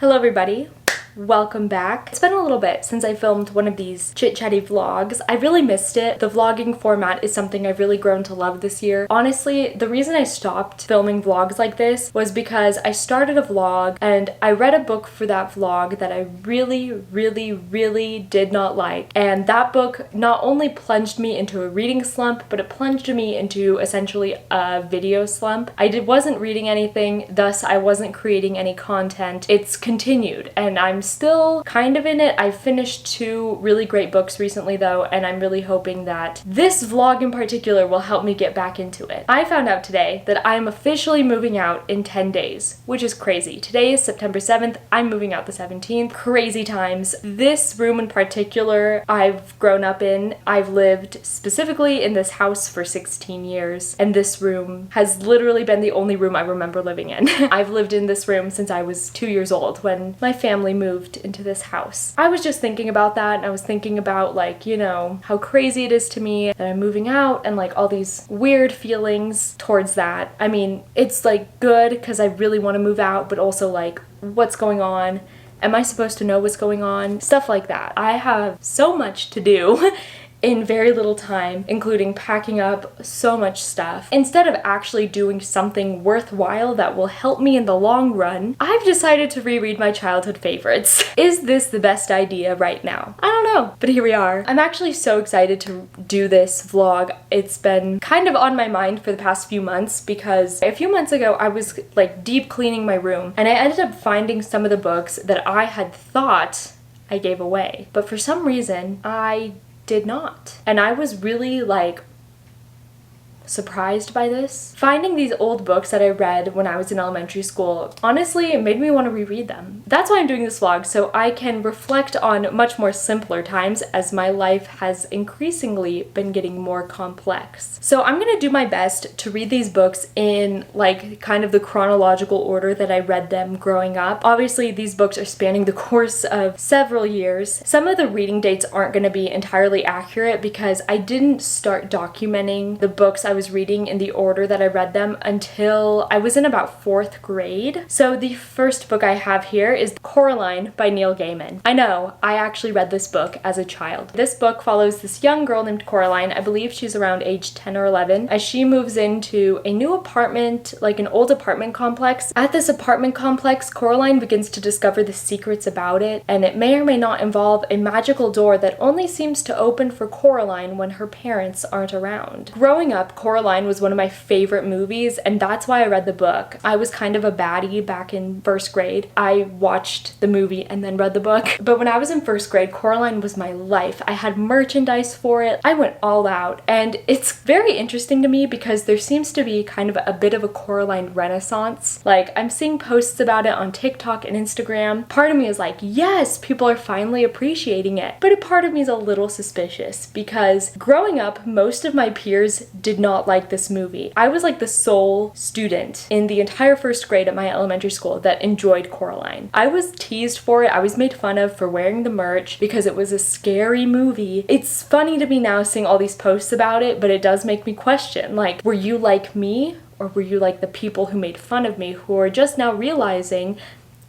Hello everybody, welcome back. It's been a little bit since I filmed one of these chit-chatty vlogs. I really missed it. The vlogging format is something I've really grown to love this year. Honestly, the reason I stopped filming vlogs like this was because I started a vlog and I read a book for that vlog that I really did not like. And that book not only plunged me into a reading slump, but it plunged me into essentially a video slump. I wasn't reading anything, thus I wasn't creating any content. It's continued and I'm still kind of in it. I've finished two really great books recently though, and I'm really hoping that this vlog in particular will help me get back into it. I found out today that I'm officially moving out in 10 days, which is crazy. Today is September 7th. I'm moving out the 17th. Crazy times. This room in particular, I've grown up in. I've lived specifically in this house for 16 years, and this room has literally been the only room I remember living in. I've lived in this room since I was 2 years old when my family moved into this house. I was just thinking about that, and I was thinking about, like, you know, how crazy it is to me that I'm moving out and like all these weird feelings towards that. I mean, it's like good because I really want to move out, but also like, what's going on? Am I supposed to know what's going on? Stuff like that. I have so much to do in very little time, including packing up so much stuff. Instead of actually doing something worthwhile that will help me in the long run, I've decided to reread my childhood favorites. Is this the best idea right now? I don't know, but here we are. I'm actually so excited to do this vlog. It's been kind of on my mind for the past few months because a few months ago I was like deep cleaning my room and I ended up finding some of the books that I had thought I gave away. But for some reason, I did not. And I was really like surprised by this. Finding these old books that I read when I was in elementary school, honestly, it made me want to reread them. That's why I'm doing this vlog, so I can reflect on much more simpler times as my life has increasingly been getting more complex. So I'm gonna do my best to read these books in like kind of the chronological order that I read them growing up. Obviously, these books are spanning the course of several years. Some of the reading dates aren't gonna be entirely accurate because I didn't start documenting the books I was reading in the order that I read them until I was in about 4th grade. So the first book I have here is Coraline by Neil Gaiman. I know, I actually read this book as a child. This book follows this young girl named Coraline. I believe she's around age 10 or 11 as she moves into a new apartment, like an old apartment complex. At this apartment complex, Coraline begins to discover the secrets about it, and it may or may not involve a magical door that only seems to open for Coraline when her parents aren't around. Growing up, Coraline was one of my favorite movies, and that's why I read the book. I was kind of a baddie back in 1st grade. I watched the movie and then read the book. But when I was in 1st grade, Coraline was my life. I had merchandise for it. I went all out. And it's very interesting to me because there seems to be kind of a bit of a Coraline renaissance. Like, I'm seeing posts about it on TikTok and Instagram. Part of me is like, yes, people are finally appreciating it. But a part of me is a little suspicious because growing up, most of my peers did not like this movie. I was like the sole student in the entire 1st grade at my elementary school that enjoyed Coraline. I was teased for it. I was made fun of for wearing the merch because it was a scary movie. It's funny to me now seeing all these posts about it, but it does make me question, like, were you like me, or were you like the people who made fun of me who are just now realizing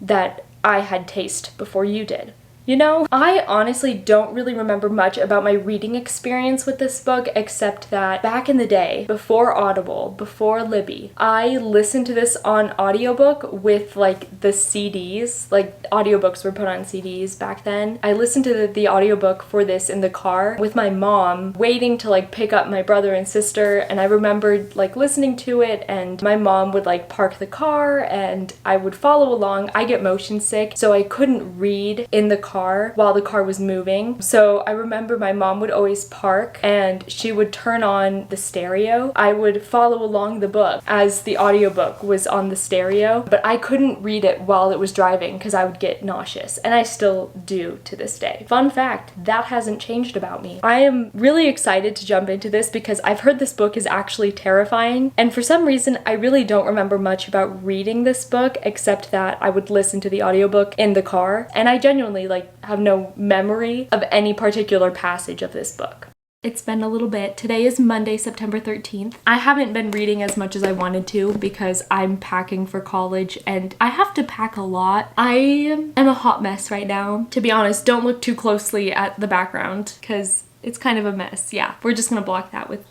that I had taste before you did? You know, I honestly don't really remember much about my reading experience with this book except that back in the day, before Audible, before Libby, I listened to this on audiobook with like the CDs, like audiobooks were put on CDs back then. I listened to the audiobook for this in the car with my mom, waiting to like pick up my brother and sister, and I remembered like listening to it, and my mom would like park the car and I would follow along. I get motion sick, so I couldn't read in the car while the car was moving. So I remember my mom would always park and she would turn on the stereo. I would follow along the book as the audiobook was on the stereo, but I couldn't read it while it was driving because I would get nauseous, and I still do to this day. Fun fact, that hasn't changed about me. I am really excited to jump into this because I've heard this book is actually terrifying, and for some reason I really don't remember much about reading this book except that I would listen to the audiobook in the car, and I genuinely like have no memory of any particular passage of this book. It's been a little bit. Today is Monday, September 13th. I haven't been reading as much as I wanted to because I'm packing for college and I have to pack a lot. I am a hot mess right now. To be honest, don't look too closely at the background because it's kind of a mess. Yeah, we're just gonna block that with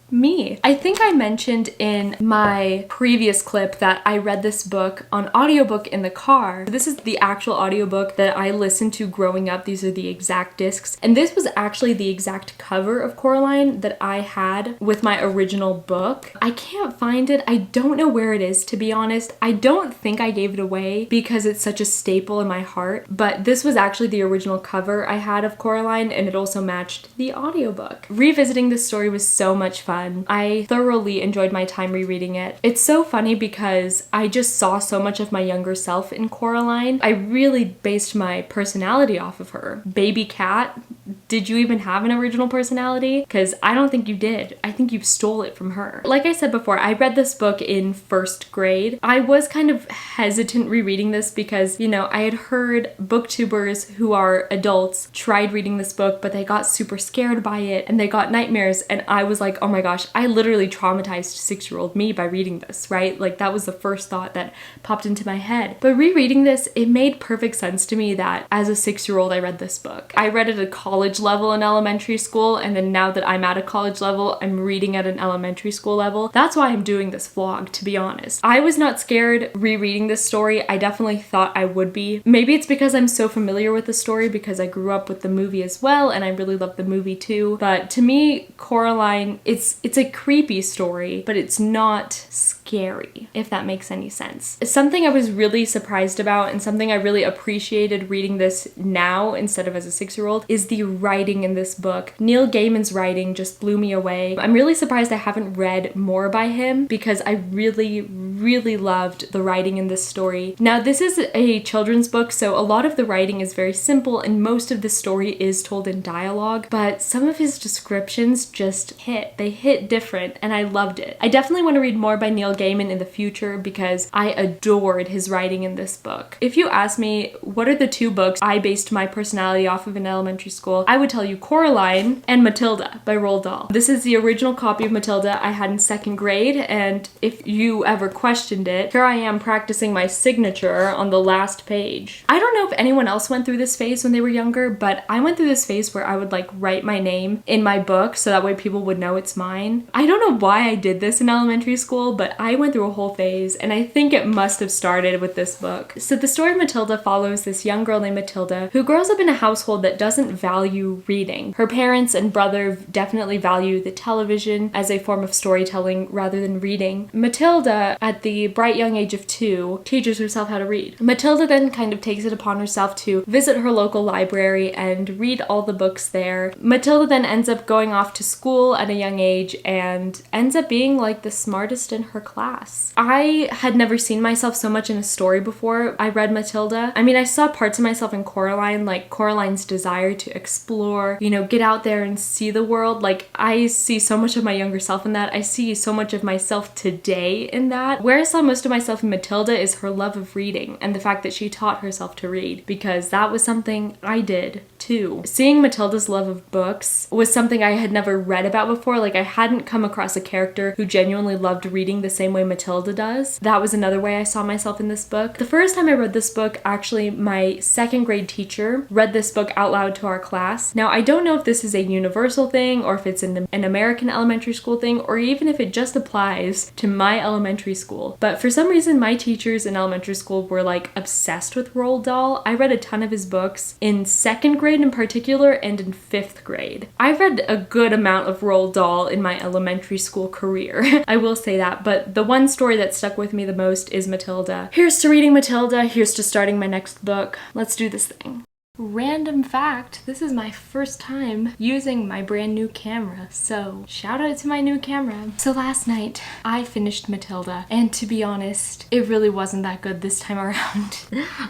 me. I think I mentioned in my previous clip that I read this book on audiobook in the car. This is the actual audiobook that I listened to growing up. These are the exact discs. And this was actually the exact cover of Coraline that I had with my original book. I can't find it. I don't know where it is, to be honest. I don't think I gave it away because it's such a staple in my heart, but this was actually the original cover I had of Coraline, and it also matched the audiobook. Revisiting this story was so much fun. I thoroughly enjoyed my time rereading it. It's so funny because I just saw so much of my younger self in Coraline. I really based my personality off of her. Baby cat, did you even have an original personality? Because I don't think you did. I think you stole it from her. Like I said before, I read this book in first grade. I was kind of hesitant rereading this because, you know, I had heard booktubers who are adults tried reading this book, but they got super scared by it and they got nightmares, and I was like, oh my gosh, I literally traumatized 6-year-old me by reading this, right? Like that was the first thought that popped into my head. But rereading this, it made perfect sense to me that as a 6-year-old I read this book. I read it at a college level in elementary school, and then now that I'm at a college level, I'm reading at an elementary school level. That's why I'm doing this vlog, to be honest. I was not scared rereading this story. I definitely thought I would be. Maybe it's because I'm so familiar with the story because I grew up with the movie as well, and I really love the movie too. But to me, Coraline, it's a creepy story, but it's not scary, if that makes any sense. Something I was really surprised about and something I really appreciated reading this now instead of as a 6-year-old is the writing in this book. Neil Gaiman's writing just blew me away. I'm really surprised I haven't read more by him because I really loved the writing in this story. Now, this is a children's book, so a lot of the writing is very simple and most of the story is told in dialogue, but some of his descriptions just hit. They hit different and I loved it. I definitely want to read more by Neil Gaiman in the future because I adored his writing in this book. If you ask me what are the 2 books I based my personality off of in elementary school, I would tell you Coraline and Matilda by Roald Dahl. This is the original copy of Matilda I had in 2nd grade, and if you ever questioned it, here I am practicing my signature on the last page. I don't know if anyone else went through this phase when they were younger, but I went through this phase where I would like write my name in my book so that way people would know it's mine. I don't know why I did this in elementary school, but I went through a whole phase and I think it must have started with this book. So the story of Matilda follows this young girl named Matilda who grows up in a household that doesn't value reading. Her parents and brother definitely value the television as a form of storytelling rather than reading. Matilda, at the bright young age of 2, teaches herself how to read. Matilda then kind of takes it upon herself to visit her local library and read all the books there. Matilda then ends up going off to school at a young age and ends up being like the smartest in her class. I had never seen myself so much in a story before I read Matilda. I mean, I saw parts of myself in Coraline, like Coraline's desire to explore, you know, get out there and see the world. Like, I see so much of my younger self in that. I see so much of myself today in that. Where I saw most of myself in Matilda is her love of reading and the fact that she taught herself to read, because that was something I did too. Seeing Matilda's love of books was something I had never read about before. Like, I hadn't come across a character who genuinely loved reading the same way Matilda does. That was another way I saw myself in this book. The first time I read this book, actually, my 2nd grade teacher read this book out loud to our class. Now, I don't know if this is a universal thing or if it's an American elementary school thing, or even if it just applies to my elementary school. But for some reason, my teachers in elementary school were like obsessed with Roald Dahl. I read a ton of his books in 2nd grade in particular and in 5th grade. I read a good amount of Roald Dahl in my elementary school career. I will say that, but the one story that stuck with me the most is Matilda. Here's to reading Matilda, here's to starting my next book. Let's do this thing. Random fact, this is my first time using my brand new camera, so shout out to my new camera. So last night I finished Matilda, and to be honest, it really wasn't that good this time around.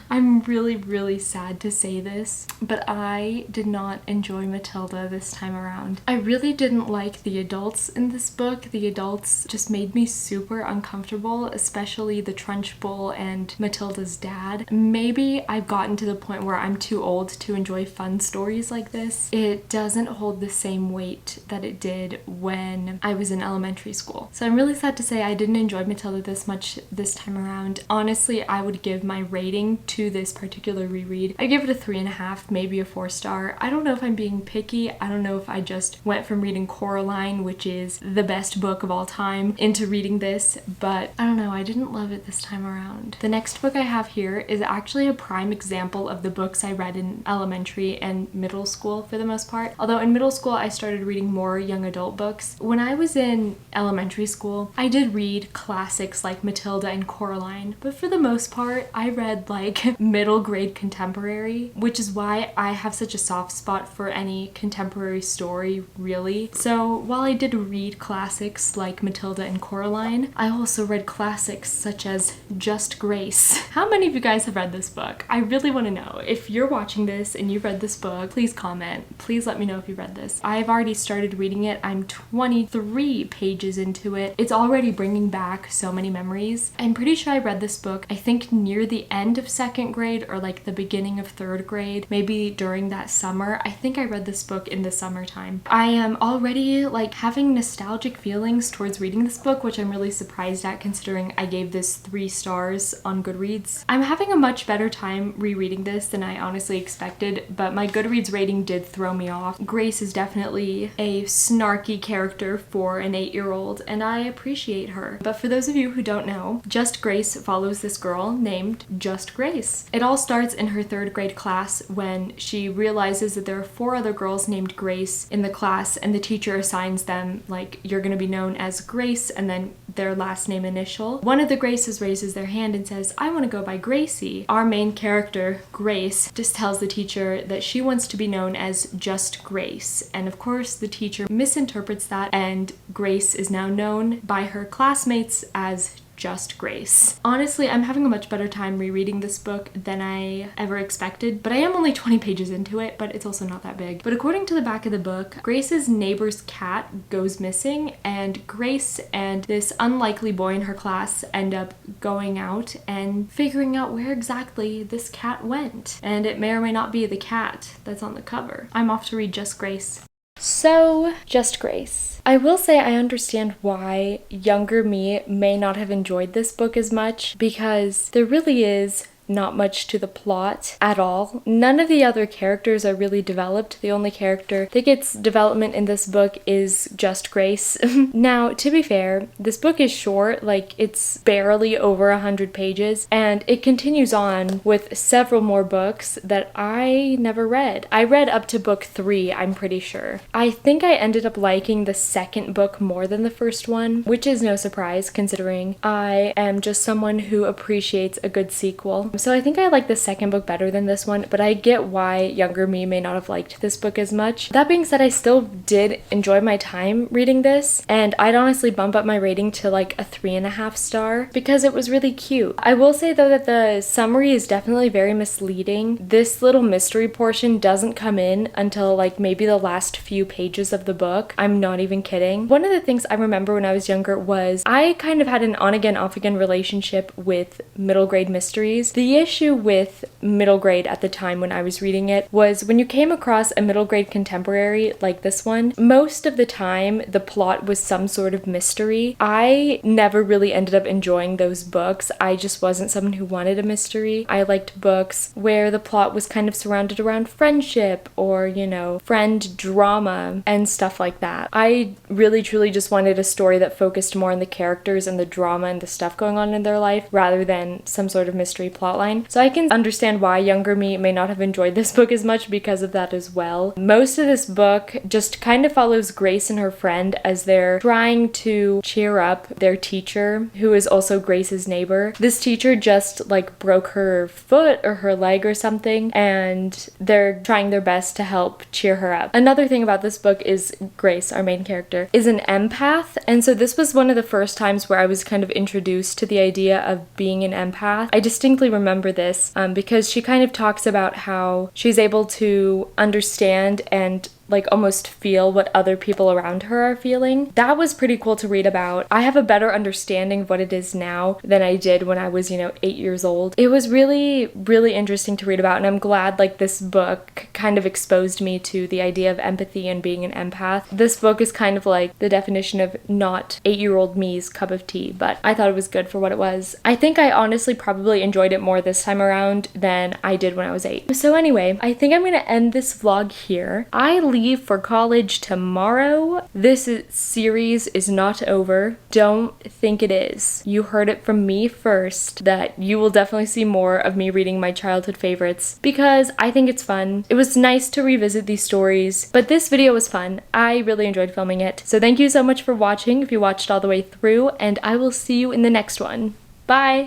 I'm really sad to say this, but I did not enjoy Matilda this time around. I really didn't like the adults in this book. The adults just made me super uncomfortable, especially the Trunchbull and Matilda's dad. Maybe I've gotten to the point where I'm too old old to enjoy fun stories like this, it doesn't hold the same weight that it did when I was in elementary school. So I'm really sad to say I didn't enjoy Matilda this much this time around. Honestly, I would give my rating to this particular reread, I give it a 3.5, maybe a 4-star. I don't know if I'm being picky. I don't know if I just went from reading Coraline, which is the best book of all time, into reading this, but I don't know, I didn't love it this time around. The next book I have here is actually a prime example of the books I read in elementary and middle school for the most part. Although in middle school I started reading more young adult books. When I was in elementary school, I did read classics like Matilda and Coraline, but for the most part I read like middle grade contemporary, which is why I have such a soft spot for any contemporary story, really. So while I did read classics like Matilda and Coraline, I also read classics such as Just Grace. How many of you guys have read this book? I really want to know. If you're watching this and you've read this book, please comment. Please let me know if you read this. I've already started reading it. I'm 23 pages into it. It's already bringing back so many memories. I'm pretty sure I read this book, I think near the end of 2nd grade or like the beginning of 3rd grade, maybe during that summer. I think I read this book in the summertime. I am already like having nostalgic feelings towards reading this book, which I'm really surprised at considering I gave this 3 stars on Goodreads. I'm having a much better time rereading this than I honestly expected, but my Goodreads rating did throw me off. Grace is definitely a snarky character for an 8-year-old, and I appreciate her. But for those of you who don't know, Just Grace follows this girl named Just Grace. It all starts in her 3rd grade class when she realizes that there are 4 other girls named Grace in the class, and the teacher assigns them, like, you're gonna be known as Grace and then their last name initial. One of the Graces raises their hand and says, I want to go by Gracie. Our main character, Grace, just tells the teacher that she wants to be known as Just Grace. And of course, the teacher misinterprets that, and Grace is now known by her classmates as Just Grace. Honestly, I'm having a much better time rereading this book than I ever expected, but I am only 20 pages into it, but it's also not that big. But according to the back of the book, Grace's neighbor's cat goes missing, and Grace and this unlikely boy in her class end up going out and figuring out where exactly this cat went. And it may or may not be the cat that's on the cover. I'm off to read Just Grace. So, Just Grace. I will say I understand why younger me may not have enjoyed this book as much, because there really is not much to the plot at all. None of the other characters are really developed. The only character that gets development in this book is Just Grace. Now, to be fair, this book is short, like it's barely over 100 pages, and it continues on with several more books that I never read. I read up to book 3, I'm pretty sure. I think I ended up liking the 2nd book more than the first one, which is no surprise considering I am just someone who appreciates a good sequel. So I think I like the 2nd book better than this one, but I get why younger me may not have liked this book as much. That being said, I still did enjoy my time reading this, and I'd honestly bump up my rating to like a 3.5 star because it was really cute. I will say though that the summary is definitely very misleading. This little mystery portion doesn't come in until like maybe the last few pages of the book. I'm not even kidding. One of the things I remember when I was younger was I kind of had an on-again, off-again relationship with middle grade mysteries. The issue with middle grade at the time when I was reading it was when you came across a middle grade contemporary like this one, most of the time the plot was some sort of mystery. I never really ended up enjoying those books. I just wasn't someone who wanted a mystery. I liked books where the plot was kind of surrounded around friendship or, you know, friend drama and stuff like that. I really truly just wanted a story that focused more on the characters and the drama and the stuff going on in their life rather than some sort of mystery plotline. So I can understand why younger me may not have enjoyed this book as much because of that as well. Most of this book just kind of follows Grace and her friend as they're trying to cheer up their teacher, who is also Grace's neighbor. This teacher just like broke her foot or her leg or something, and they're trying their best to help cheer her up. Another thing about this book is Grace, our main character, is an empath, and so this was one of the first times where I was kind of introduced to the idea of being an empath. I distinctly remember this because she kind of talks about how she's able to understand and like almost feel what other people around her are feeling. That was pretty cool to read about. I have a better understanding of what it is now than I did when I was, 8 years old. It was really, really interesting to read about, and I'm glad like this book kind of exposed me to the idea of empathy and being an empath. This book is kind of like the definition of not 8-year-old me's cup of tea, but I thought it was good for what it was. I think I honestly probably enjoyed it more this time around than I did when I was 8. So anyway, I think I'm gonna end this vlog here. I leave for college tomorrow. This series is not over. Don't think it is. You heard it from me first that you will definitely see more of me reading my childhood favorites because I think it's fun. It was nice to revisit these stories, but this video was fun. I really enjoyed filming it. So thank you so much for watching if you watched all the way through, and I will see you in the next one. Bye!